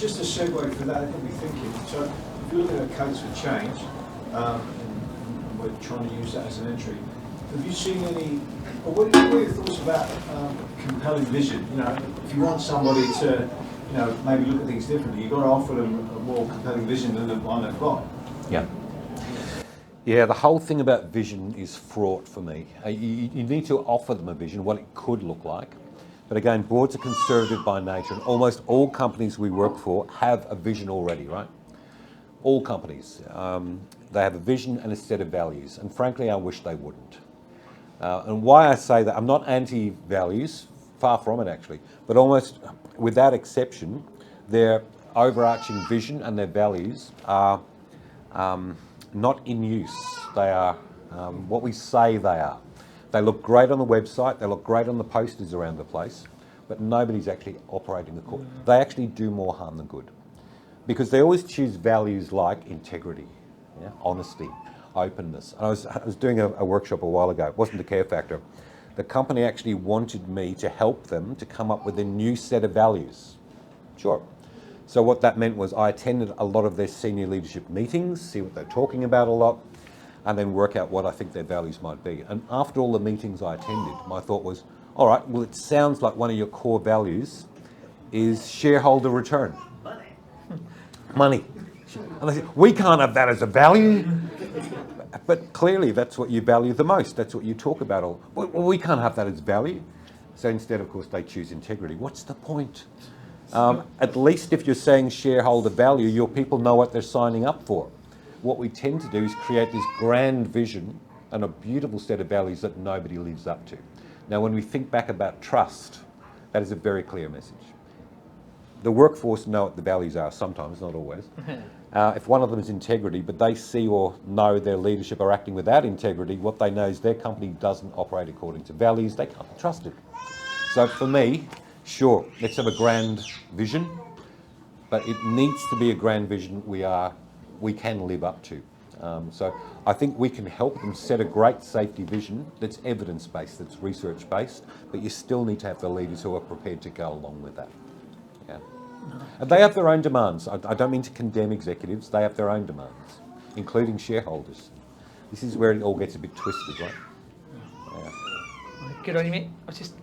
just a segue for that, I'll be thinking. So if you're looking at a case for change, and we're trying to use that as an entry, have you seen any, or what are your thoughts about compelling vision? You know, if you want somebody to, you know, maybe look at things differently, you've got to offer them a more compelling vision than the one they've got. Yeah. Yeah, the whole thing about vision is fraught for me. You need to offer them a vision, what it could look like. But again, boards are conservative by nature, and almost all companies we work for have a vision already, right? All companies. They have a vision and a set of values, and frankly, I wish they wouldn't. And why I say that, I'm not anti-values, far from it actually, but almost without exception, their overarching vision and their values are not in use. They are what we say they are. They look great on the website, they look great on the posters around the place, but nobody's actually operating the core. They actually do more harm than good. Because they always choose values like integrity, yeah, honesty, openness. I was doing a workshop a while ago, it wasn't a care factor. The company actually wanted me to help them to come up with a new set of values. Sure. So what that meant was I attended a lot of their senior leadership meetings, see what they're talking about a lot, and then work out what I think their values might be. And after all the meetings I attended, my thought was, all right, well, it sounds like one of your core values is shareholder return. Money. And they said, we can't have that as a value. But clearly that's what you value the most. That's what you talk about. Well, we can't have that as value. So instead, of course, they choose integrity. What's the point? At least if you're saying shareholder value, your people know what they're signing up for. What we tend to do is create this grand vision and a beautiful set of values that nobody lives up to. Now, when we think back about trust, that is a very clear message. The workforce know what the values are sometimes, not always. If one of them is integrity, but they see or know their leadership are acting without integrity, what they know is their company doesn't operate according to values, they can't be trusted. So for me, sure, let's have a grand vision, but it needs to be a grand vision we can live up to. So I think we can help them set a great safety vision that's evidence-based, that's research-based, but you still need to have the leaders who are prepared to go along with that. Yeah. And they have their own demands. I don't mean to condemn executives, they have their own demands, including shareholders. This is where it all gets a bit twisted, right? Yeah. Good on you, mate. I was just